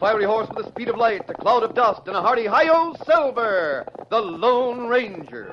fiery horse with the speed of light, a cloud of dust, and a hearty hi-yo, Silver, the Lone Ranger.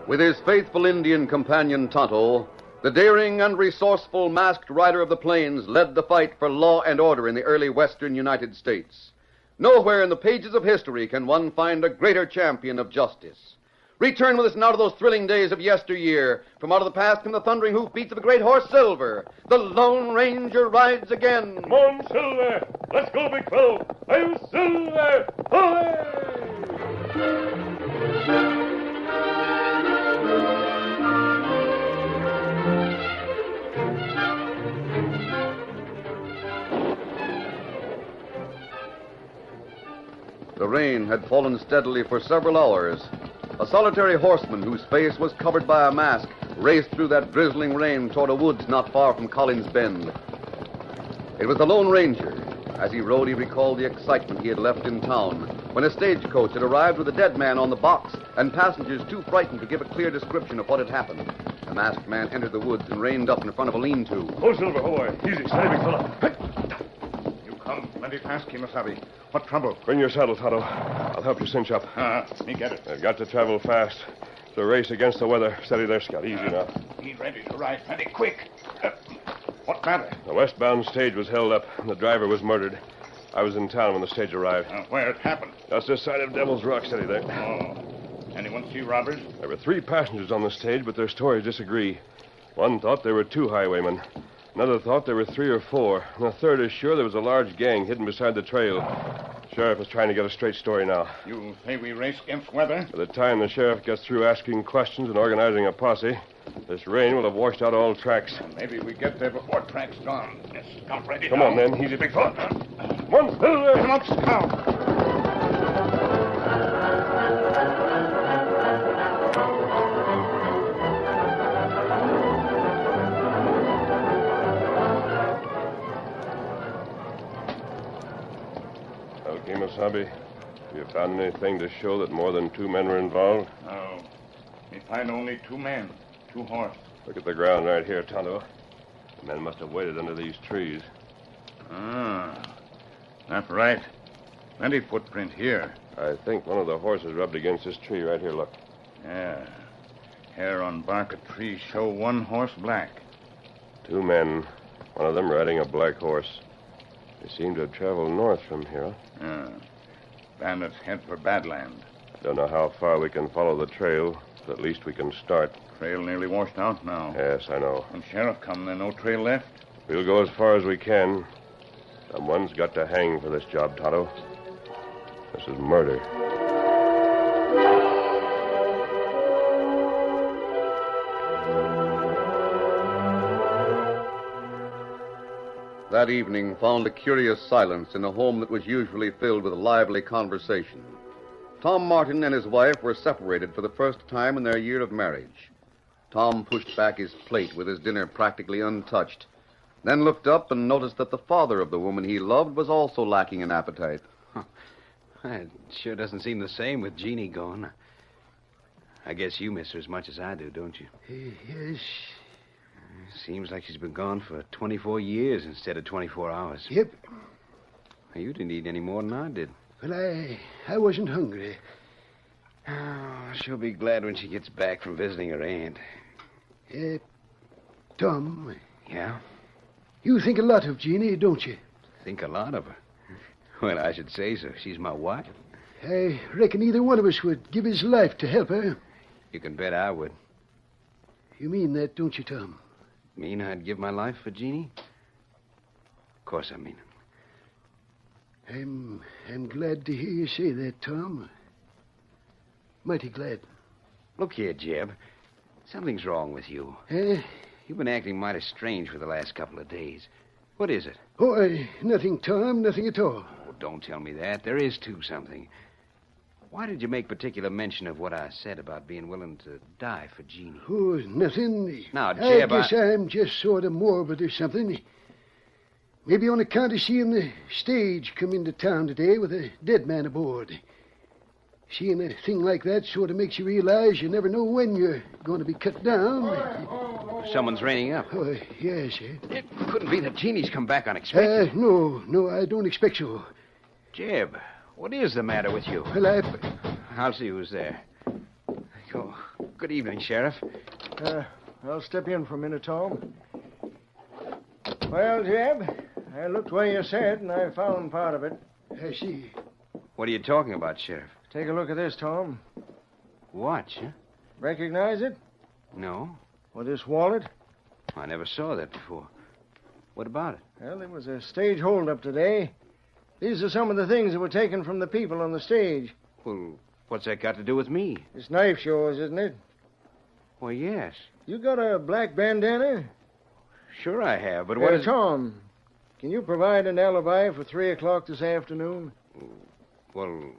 With his faithful Indian companion Tonto, the daring and resourceful masked rider of the plains led the fight for law and order in the early western United States. Nowhere in the pages of history can one find a greater champion of justice. Return with us now to those thrilling days of yesteryear. From out of the past come the thundering hoofbeats of the great horse Silver. The Lone Ranger rides again. Come on, Silver. Let's go, big fellow. I'm Silver. Hooray! The rain had fallen steadily for several hours. A solitary horseman whose face was covered by a mask raced through that drizzling rain toward a woods not far from Collins Bend. It was the Lone Ranger. As he rode, he recalled the excitement he had left in town when a stagecoach had arrived with a dead man on the box and passengers too frightened to give a clear description of what had happened. The masked man entered the woods and reined up in front of a lean-to. Oh, Silver, boy. Easy, steady, big fellow. Come plenty fast, Kimasabi. What trouble? Bring your saddle, Tonto. I'll help you cinch up. Me get it. I've got to travel fast. It's a race against the weather. Steady there, Scott. Easy now. Be ready to ride plenty quick. What matter? The westbound stage was held up, and the driver was murdered. I was in town when the stage arrived. Where it happened? Just this side of Devil's Rock. Steady there. Oh. Anyone see robbers? There were 3 passengers on the stage, but their stories disagree. One thought there were 2 highwaymen. Another thought there were 3 or 4. And a third is sure there was a large gang hidden beside the trail. Sheriff is trying to get a straight story now. You say we race against weather? By the time the sheriff gets through asking questions and organizing a posse, this rain will have washed out all tracks. Maybe we get there before tracks gone. Yes, Scout ready. Come on, then. Easy, big fella. One, come up, Scout. Kimasabi, have you found anything to show that more than 2 men were involved? No. We find only 2 men, 2 horses. Look at the ground right here, Tonto. The men must have waited under these trees. That's right. Plenty footprint here. I think one of the horses rubbed against this tree right here, look. Yeah. Hair on bark of tree show 1 horse black. 2 men. One of them riding a black horse. They seem to have traveled north from here. Bandits head for Badland. Don't know how far we can follow the trail, but at least we can start. Trail nearly washed out now. Yes, I know. When Sheriff come, there's no trail left. We'll go as far as we can. Someone's got to hang for this job, Tonto. This is murder. That evening found a curious silence in a home that was usually filled with lively conversation. Tom Martin and his wife were separated for the first time in their year of marriage. Tom pushed back his plate with his dinner practically untouched, then looked up and noticed that the father of the woman he loved was also lacking in appetite. It sure doesn't seem the same with Jeannie gone. I guess you miss her as much as I do, don't you? Yes. Seems like she's been gone for 24 years instead of 24 hours. Yep. You didn't eat any more than I did. Well, I wasn't hungry. Oh, she'll be glad when she gets back from visiting her aunt. Tom, Yeah? you think a lot of Jeannie, don't you? Think a lot of her. Well, I should say so. She's my wife. I reckon either one of us would give his life to help her. You can bet I would. You mean that, don't you, Tom? Mean I'd give my life for Jeannie? Of course I mean it. I'm glad to hear you say that, Tom. Mighty glad. Look here, Jeb. Something's wrong with you. You've been acting mighty strange for the last couple of days. What is it? Oh, nothing, Tom, nothing at all. Oh, don't tell me that. There is, too, something. Why did you make particular mention of what I said about being willing to die for Jeannie? Oh, nothing. Now, Jeb, I guess I'm just sort of morbid or something. Maybe on account of seeing the stage come into town today with a dead man aboard. Seeing a thing like that sort of makes you realize you never know when you're going to be cut down. Someone's reining up. Oh, yes, It couldn't be that Jeannie's come back unexpectedly. No, I don't expect so. Jeb, what is the matter with you? Well, I'll see who's there. Oh, good evening, Sheriff. I'll step in for a minute, Tom. Well, Jeb, I looked where you said, and I found part of it. I see. What are you talking about, Sheriff? Take a look at this, Tom. Watch, huh? Recognize it? No, Well, this wallet? I never saw that before. What about it? Well, there was a stage holdup today. These are some of the things that were taken from the people on the stage. Well, what's that got to do with me? This knife's yours, isn't it? Well, yes. You got a black bandana? Sure I have, but what is... Tom, can you provide an alibi for 3 o'clock this afternoon? Well,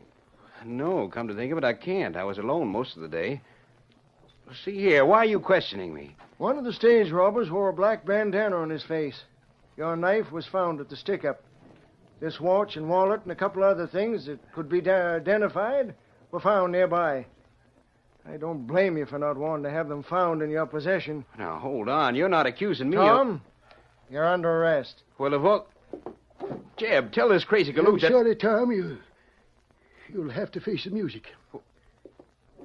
no, come to think of it, I can't. I was alone most of the day. See here, why are you questioning me? One of the stage robbers wore a black bandana on his face. Your knife was found at the stick-up. This watch and wallet and a couple other things that could be identified were found nearby. I don't blame you for not wanting to have them found in your possession. Now, hold on. You're not accusing me Tom, you're under arrest. Well, if what... Jeb, tell this crazy I'm galoot that... sorry, Tom. You'll have to face the music.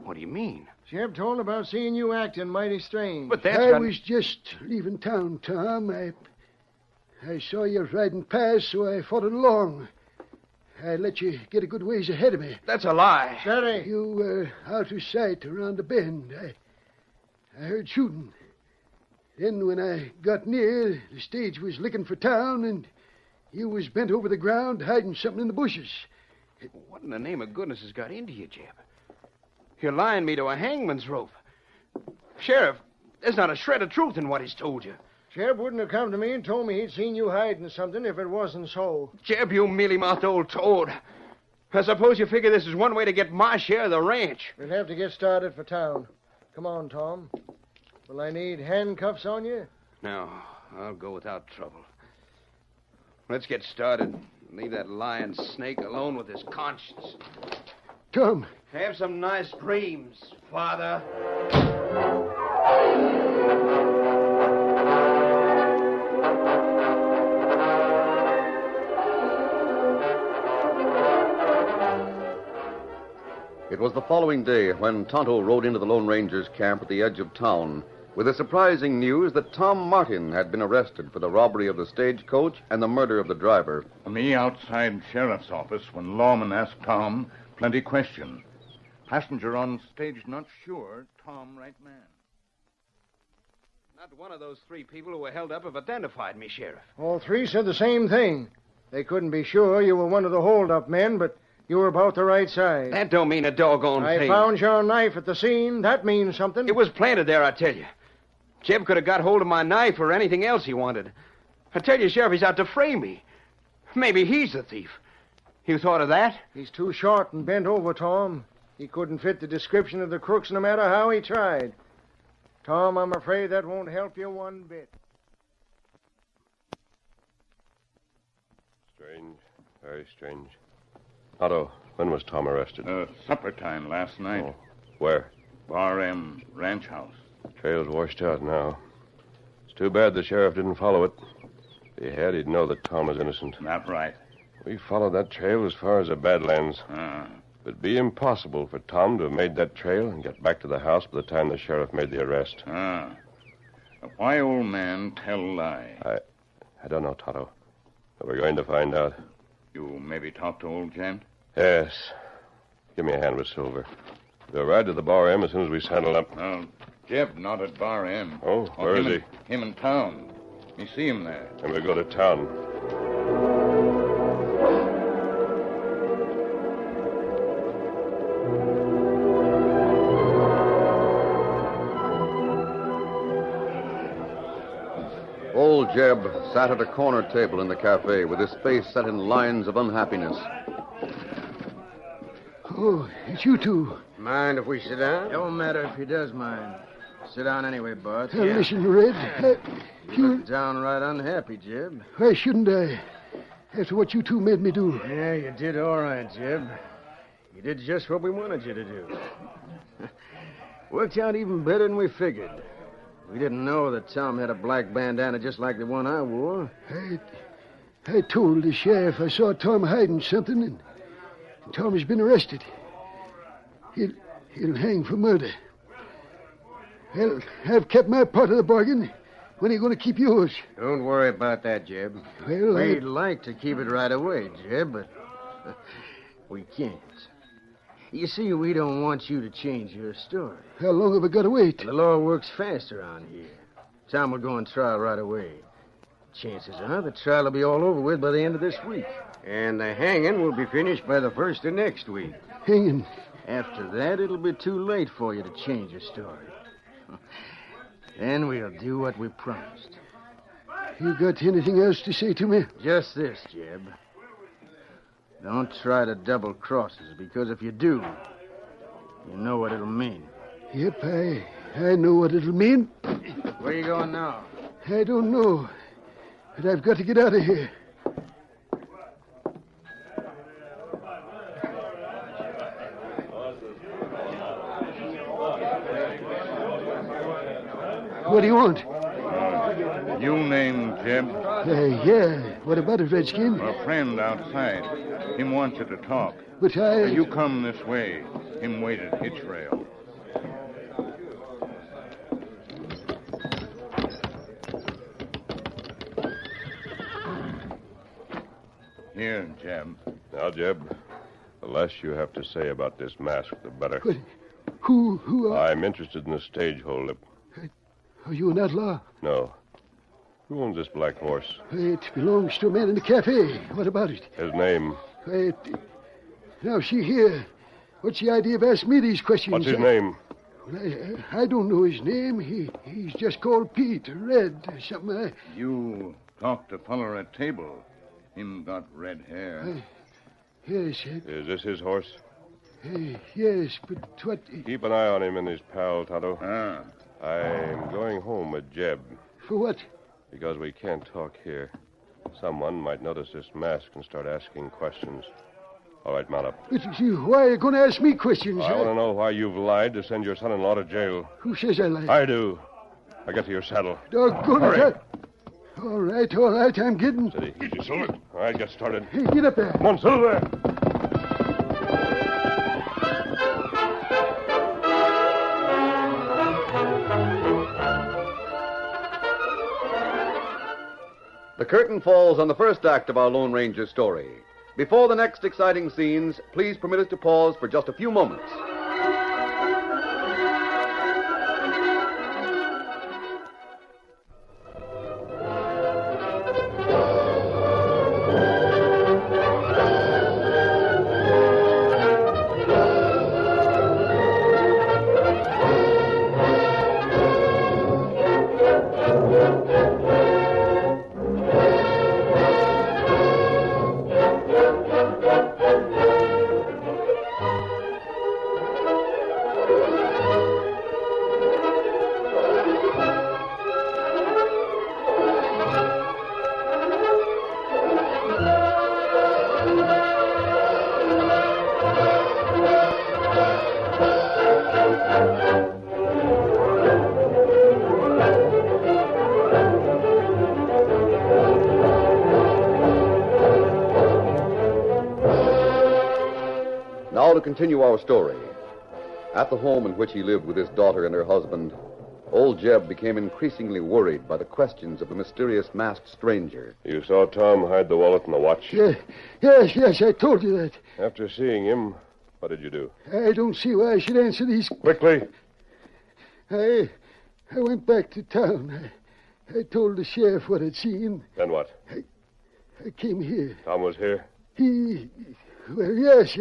What do you mean? Jeb told about seeing you acting mighty strange. But that's I not... was just leaving town, Tom. I saw you riding past, so I followed along. I let you get a good ways ahead of me. That's a lie. Steady. You were out of sight around the bend. I heard shooting. Then when I got near, the stage was looking for town, and you was bent over the ground hiding something in the bushes. What in the name of goodness has got into you, Jeb? You're lying me to a hangman's rope. Sheriff, there's not a shred of truth in what he's told you. Jeb wouldn't have come to me and told me he'd seen you hiding something if it wasn't so. Jeb, you mealy-mouthed old toad. I suppose you figure this is one way to get my share of the ranch. We'll have to get started for town. Come on, Tom. Will I need handcuffs on you? No, I'll go without trouble. Let's get started. Leave that lying snake alone with his conscience. Tom, Have some nice dreams, Father. It was the following day when Tonto rode into the Lone Ranger's camp at the edge of town with the surprising news that Tom Martin had been arrested for the robbery of the stagecoach and the murder of the driver. Me outside sheriff's office when lawman asked Tom plenty questions. Passenger on stage not sure, Tom right man. Not one of those three people who were held up have identified me, Sheriff. All three said the same thing. They couldn't be sure you were one of the hold-up men, but you were about the right size. That don't mean a doggone I thing. found your knife at the scene. That means something. It was planted there, I tell you. Jeb could have got hold of my knife or anything else he wanted. I tell you, Sheriff, he's out to frame me. Maybe he's the thief. You thought of that? He's too short and bent over, Tom. He couldn't fit the description of the crooks no matter how he tried. Tom, I'm afraid that won't help you one bit. Strange. Very strange. Otto, when was Tom arrested? Supper time last night. Oh. Where? Bar M Ranch House. Trail's washed out now. It's too bad the sheriff didn't follow it. If he had, he'd know that Tom was innocent. Not right. We followed that trail as far as the Badlands. It'd be impossible for Tom to have made that trail and get back to the house by the time the sheriff made the arrest. Why old man tell lie? I don't know, Tonto. But we're going to find out. You maybe talk to old gent? Yes. Give me a hand with Silver. We'll ride to the Bar M as soon as we saddle up. Jeb not at Bar M. Oh, where is he? Him in town. You see him there. And we'll go to town. Old Jeb sat at a corner table in the cafe with his face set in lines of unhappiness. Oh, it's you two. Mind if we sit down? Don't matter if he does mind. Sit down anyway, Bart. Listen, Red. You look downright unhappy, Jeb. Why shouldn't I? After what you two made me do. Yeah, you did all right, Jeb. You did just what we wanted you to do. Worked out even better than we figured. We didn't know that Tom had a black bandana just like the one I wore. I told the sheriff I saw Tom hiding something, and Tom has been arrested. He'll hang for murder. Well, I've kept my part of the bargain. When are you going to keep yours? Don't worry about that, Jeb. Well, We'd like to keep it right away, Jeb, but we can't. You see, we don't want you to change your story. How long have I got to wait? The law works fast around here. Tom will go on trial right away. Chances are the trial will be all over with by the end of this week. And the hanging will be finished by the first of next week. Hanging? After that, it'll be too late for you to change your story. Then we'll do what we promised. You got anything else to say to me? Just this, Jeb. Don't try to double cross us, because if you do, you know what it'll mean. Yep, I know what it'll mean. Where you going now? I don't know, but I've got to get out of here. What do you want? You named Jeb? Yeah. What about it, Redskin? A friend outside. Him wants you to talk. But You come this way. Him wait at hitch rail. Here, Jeb. Now, Jeb, the less you have to say about this mask, the better. But who are... I'm interested in the stage holdup. Are you an outlaw? No. Who owns this black horse? It belongs to a man in the cafe. What about it? His name. Now, see here. What's the idea of asking me these questions? What's his name? Well, I don't know his name. He's just called Pete, Red, something. You talked to feller at table. Him got red hair. Yes. Is this his horse? Yes, but what... Keep an eye on him and his pal, Tonto. Ah. I'm going home with Jeb. For what? Because we can't talk here. Someone might notice this mask and start asking questions. All right, mount up. But why are you going to ask me questions? I want to know why you've lied to send your son-in-law to jail. Who says I lied? I do. Now get to your saddle. Doggone Hurry. it. All right, I'm getting... Steady. Easy, Silver. All right, get started. Hey, get up there. Come on, Silver. The curtain falls on the first act of our Lone Ranger story. Before the next exciting scenes, please permit us to pause for just a few moments. Now to continue our story. At the home in which he lived with his daughter and her husband, old Jeb became increasingly worried by the questions of the mysterious masked stranger. You saw Tom hide the wallet and the watch? Yes, I told you that. After seeing him, what did you do? I don't see why I should answer these... Quickly. I went back to town. I told the sheriff what I'd seen. Then what? I came here. Tom was here? Well, yes.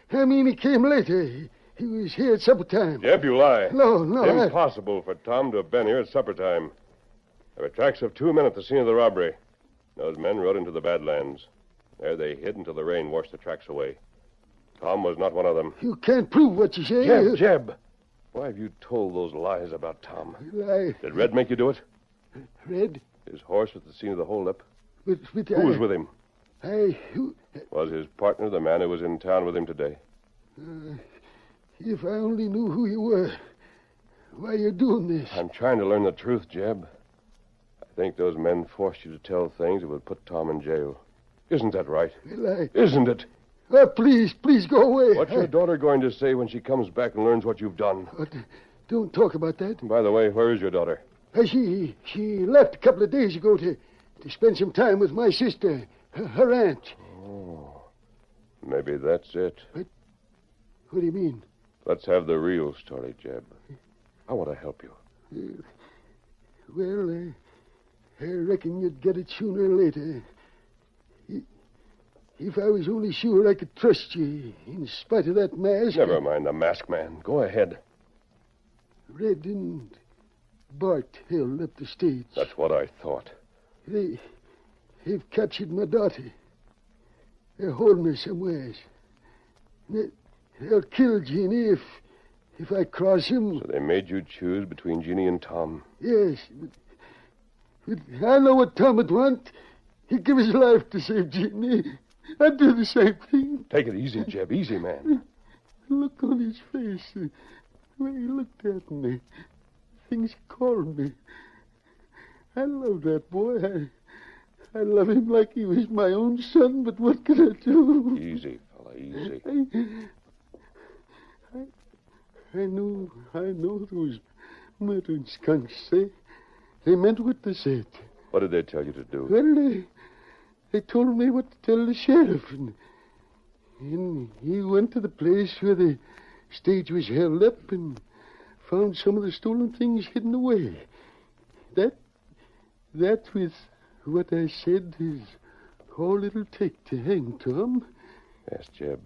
I mean, he came later. He was here at supper time. Jeb, you lie. No. Impossible for Tom to have been here at supper time. There were tracks of 2 men at the scene of the robbery. Those men rode into the Badlands. There they hid until the rain washed the tracks away. Tom was not one of them. You can't prove what you say. Jeb. Why have you told those lies about Tom? Well, Did Red make you do it? Red? His horse at the scene of the holdup? But Who was with him? Who... Was his partner the man who was in town with him today? If I only knew who you were. Why you're doing this. I'm trying to learn the truth, Jeb. I think those men forced you to tell things that would put Tom in jail. Isn't that right? Well, Isn't it? Please go away. What's your daughter going to say when she comes back and learns what you've done? Don't talk about that. By the way, where is your daughter? She left a couple of days ago to spend some time with my sister, her aunt. Oh, maybe that's it. What do you mean? Let's have the real story, Jeb. I want to help you. Well, I reckon you'd get it sooner or later. If I was only sure I could trust you, in spite of that mask... Never mind the mask, man. Go ahead. Red and Bart held up the stage. That's what I thought. They've captured my daughter. They're holding her somewhere. They'll kill Jeannie if I cross him. So they made you choose between Jeannie and Tom. Yes, but I know what Tom would want. He'd give his life to save Jeannie. I'd do the same thing. Take it easy, Jeb. Easy, man. Look on his face. The way he looked at me. Things he called me. I love that boy. I love him like he was my own son, but what could I do? Easy, fella, easy. I know those murdering skunks. They meant what they said. What did they tell you to do? Well, they told me what to tell the sheriff. And he went to the place where the stage was held up and found some of the stolen things hidden away. That with what I said is all it'll take to hang Tom. Yes, Jeb.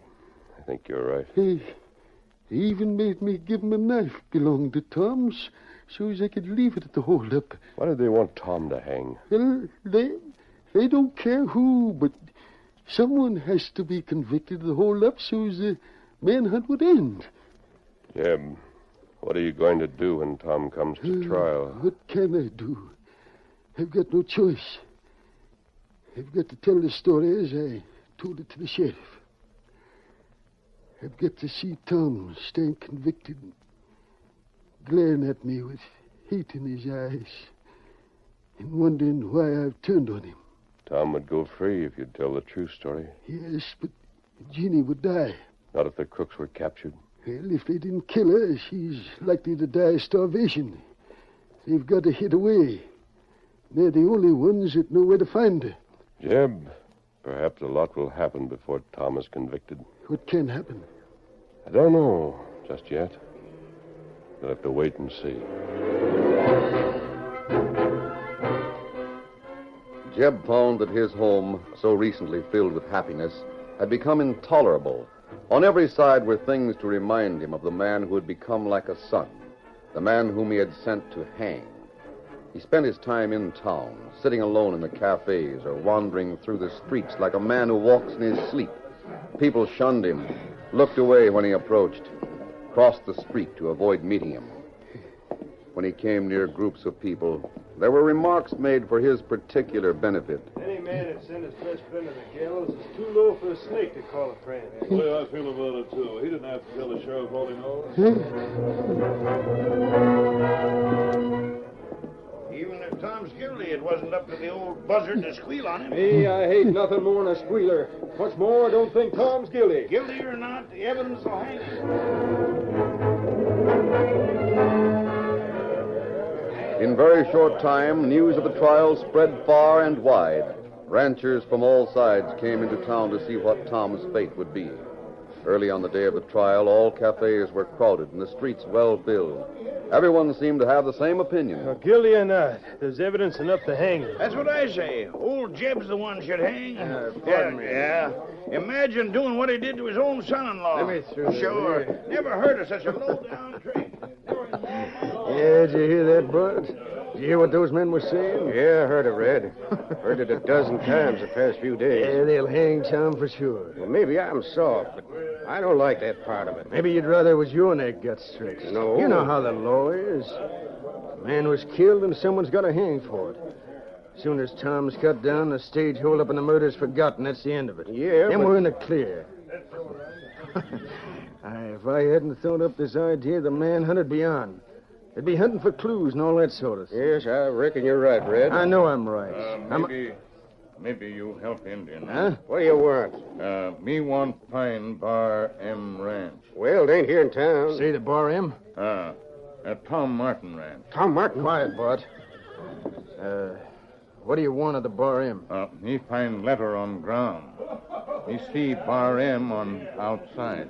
I think you're right. They even made me give him a knife belonging to Tom's so as I could leave it at the holdup. Why did they want Tom to hang? Well, they don't care who, but someone has to be convicted of the holdup so as the manhunt would end. Jeb, what are you going to do when Tom comes to trial? What can I do? I've got no choice. I've got to tell the story as I told it to the sheriff. I've got to see Tom stand convicted, glaring at me with hate in his eyes, and wondering why I've turned on him. Tom would go free if you'd tell the true story. Yes, but Jeannie would die. Not if the crooks were captured. Well, if they didn't kill her, she's likely to die of starvation. They've got to hid away. They're the only ones that know where to find her. Jeb, perhaps a lot will happen before Tom is convicted. What can happen? I don't know just yet. We'll have to wait and see. Jeb found that his home, so recently filled with happiness, had become intolerable. On every side were things to remind him of the man who had become like a son, the man whom he had sent to hang. He spent his time in town, sitting alone in the cafes or wandering through the streets like a man who walks in his sleep. People shunned him, looked away when he approached, crossed the street to avoid meeting him. When he came near groups of people, there were remarks made for his particular benefit. Any man that sent his best friend to the gallows is too low for a snake to call a friend. The way I feel about it, too. He didn't have to tell the sheriff all he knows. Even if Tom's guilty. It wasn't up to the old buzzard to squeal on him. Me, I hate nothing more than a squealer. What's more, I don't think Tom's guilty. Guilty or not, the evidence will hang him. In very short time, news of the trial spread far and wide. Ranchers from all sides came into town to see what Tom's fate would be. Early on the day of the trial, all cafes were crowded and the streets well filled. Everyone seemed to have the same opinion. Guilty or not, there's evidence enough to hang him. That's what I say. Old Jeb's the one should hang. Pardon me. Yeah. Imagine doing what he did to his own son-in-law. Let me through. Sure. Never heard of such a low-down trick. Yeah, did you hear that, Bud? Did you hear what those men were saying? Yeah, I heard it, Red. Heard it a dozen times the past few days. Yeah, they'll hang Tom for sure. Well, maybe I'm soft, but I don't like that part of it. Maybe you'd rather it was your neck got stretched. No. You know how the law is. A man was killed and someone's got to hang for it. As soon as Tom's cut down, the stage hold-up and the murder's forgotten. That's the end of it. Yeah, Then but... we're in the clear. If I hadn't thrown up this idea, the manhunter'd be on. They'd be hunting for clues and all that sort of thing. Yes, I reckon you're right, Red. I know I'm right. Maybe you help Indian. Huh? What do you want? Me want Pine Bar M Ranch. Well, it ain't here in town. Say the Bar M? At Tom Martin Ranch. Tom Martin. Quiet, Bart. What do you want at the Bar M? Me find letter on ground. Me see Bar M on outside.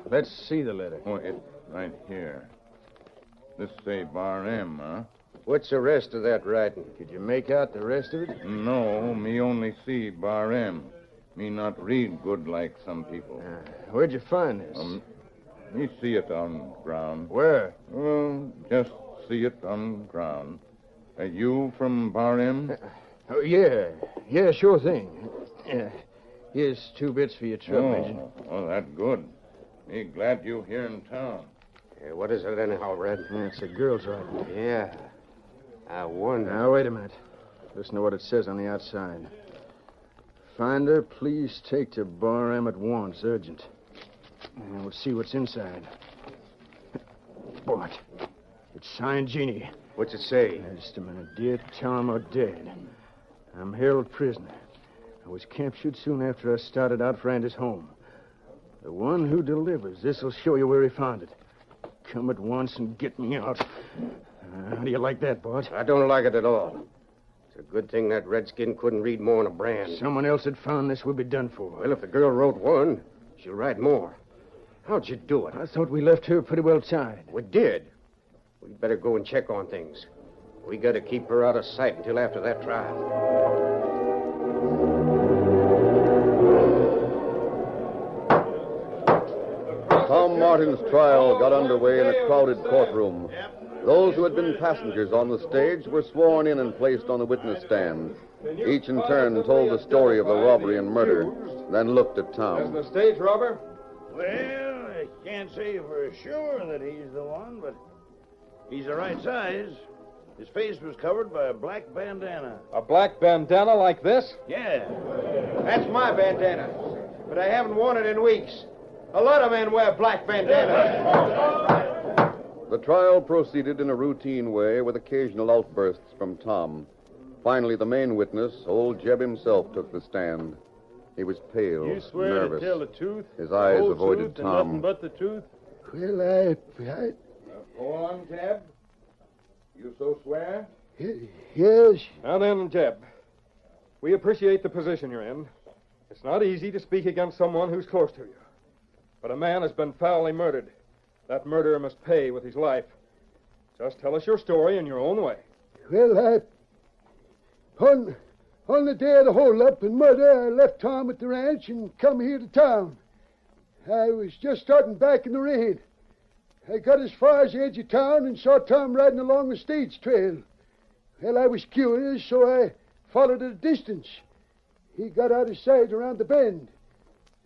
Let's see the letter. Oh, it right here. This say Bar M, huh? What's the rest of that writing? Could you make out the rest of it? No, me only see Bar M. Me not read good like some people. Where'd you find this? Me see it on ground. Where? Well, just see it on ground. You from Bar M? Oh, yeah. Yeah, sure thing. Here's 2 bits for your truck, Major. Oh, that's good. Me glad you here in town. What is it anyhow, Red? It's a girl's writing. Yeah. I wonder. Now, wait a minute. Listen to what it says on the outside. Find her, please take to Bar M at once, urgent. And we'll see what's inside. Boy, it's signed Jeannie. What's it say? Just a minute. Dear Tom or dead. I'm held prisoner. I was captured soon after I started out for Andy's home. The one who delivers. This'll show you where he found it. Come at once and get me out. How do you like that, Bart? I don't like it at all. It's a good thing that redskin couldn't read more than a brand. Someone else had found this, we'd be done for. Well, if the girl wrote one, she'll write more. How'd you do it? I thought we left her pretty well tied. We did. We'd better go and check on things. We got to keep her out of sight until after that trial. Tom Martin's trial got underway in a crowded courtroom. Those who had been passengers on the stage were sworn in and placed on the witness stand. Each in turn told the story of the robbery and murder, then looked at Tom. The stage robber? Well, I can't say for sure that he's the one, but he's the right size. His face was covered by a black bandana. A black bandana like this? Yeah. That's my bandana, but I haven't worn it in weeks. A lot of men wear black bandanas. The trial proceeded in a routine way with occasional outbursts from Tom. Finally, the main witness, old Jeb himself, took the stand. He was pale, You swear nervous. to tell the truth? His the eyes whole avoided truth, Tom. And nothing but the truth? Well, I Go on, Jeb. You so swear? yes. Now then, Jeb, we appreciate the position you're in. It's not easy to speak against someone who's close to you. But a man has been foully murdered. That murderer must pay with his life. Just tell us your story in your own way. Well, on the day of the hold-up and murder, I left Tom at the ranch and come here to town. I was just starting back in the rain. I got as far as the edge of town and saw Tom riding along the stage trail. Well, I was curious, so I followed at a distance. He got out of sight around the bend.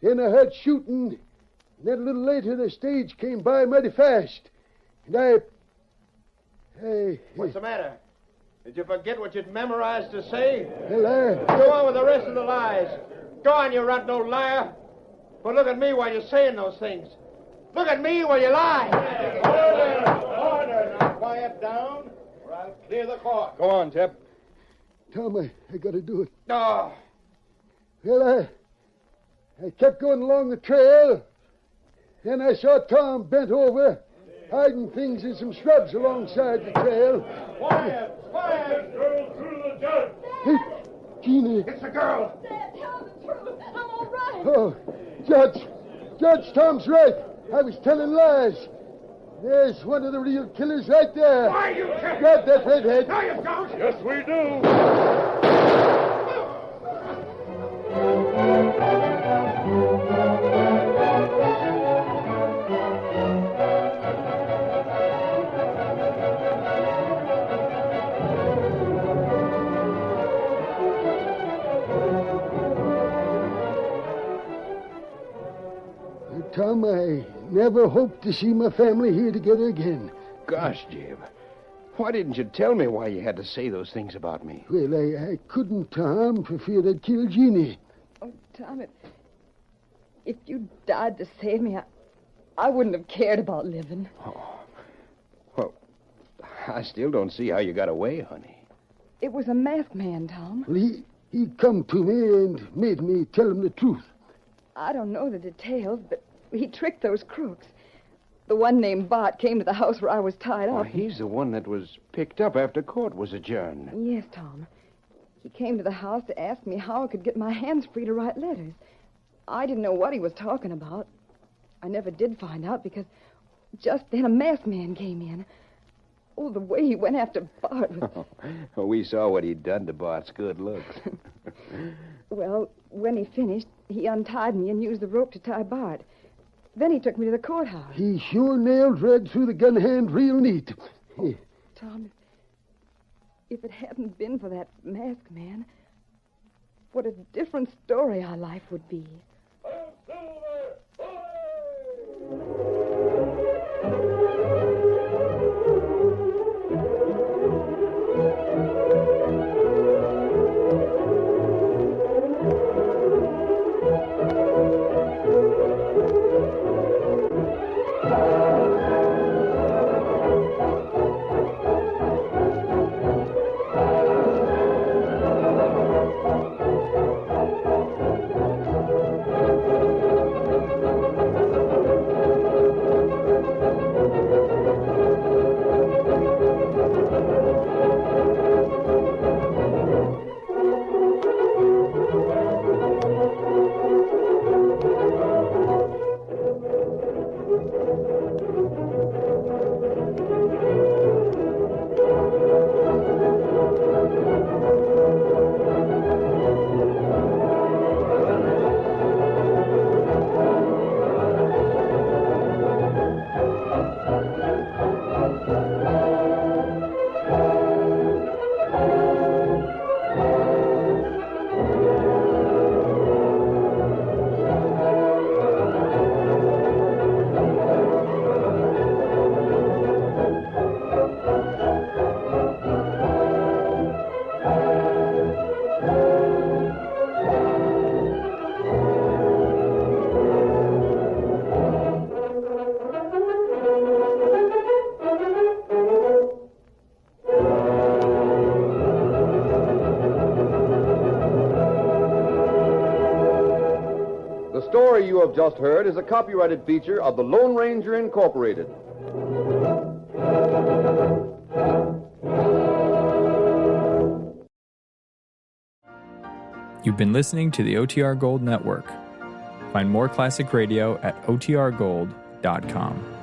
Then I heard shooting, and then a little later the stage came by mighty fast. And What's the matter? Did you forget what you'd memorized to say? well, Go on with the rest of the lies. Go on, you runt old liar. But look at me while you're saying those things. Look at me while you lie. Order! Now quiet down. or I'll clear the court. Go on, Jeb. Tom, I gotta do it. Ah! Well, I kept going along the trail. Then I saw Tom bent over, hiding things in some shrubs alongside the trail. Quiet! Quiet! Girl through the judge. Hey, Jeannie. It's the girl! Dad, tell the truth. I'm all right. Oh, Judge, Tom's right. I was telling lies. There's one of the real killers right there. Why, you can't... Grab that redhead. No, you don't! Yes, we do. Tom, I never hoped to see my family here together again. Gosh, Jeb. Why didn't you tell me why you had to say those things about me? Well, I couldn't, Tom, for fear they'd kill Jeannie. Oh, Tom, if you died to save me, I wouldn't have cared about living. Oh. Well, I still don't see how you got away, honey. It was a masked man, Tom. Well, he come to me and made me tell him the truth. I don't know the details, but he tricked those crooks. The one named Bart came to the house where I was tied Oh, up. he's the one that was picked up after court was adjourned. Yes, Tom. He came to the house to ask me how I could get my hands free to write letters. I didn't know what he was talking about. I never did find out because just then a masked man came in. Oh, the way he went after Bart was... Oh, we saw what he'd done to Bart's good looks. Well, when he finished, he untied me and used the rope to tie Bart. Then he took me to the courthouse. He sure nailed Red through the gun hand real neat. Tom, if it hadn't been for that masked man, what a different story our life would be. The story you have just heard is a copyrighted feature of the Lone Ranger Incorporated. You've been listening to the OTR Gold Network. Find more classic radio at otrgold.com.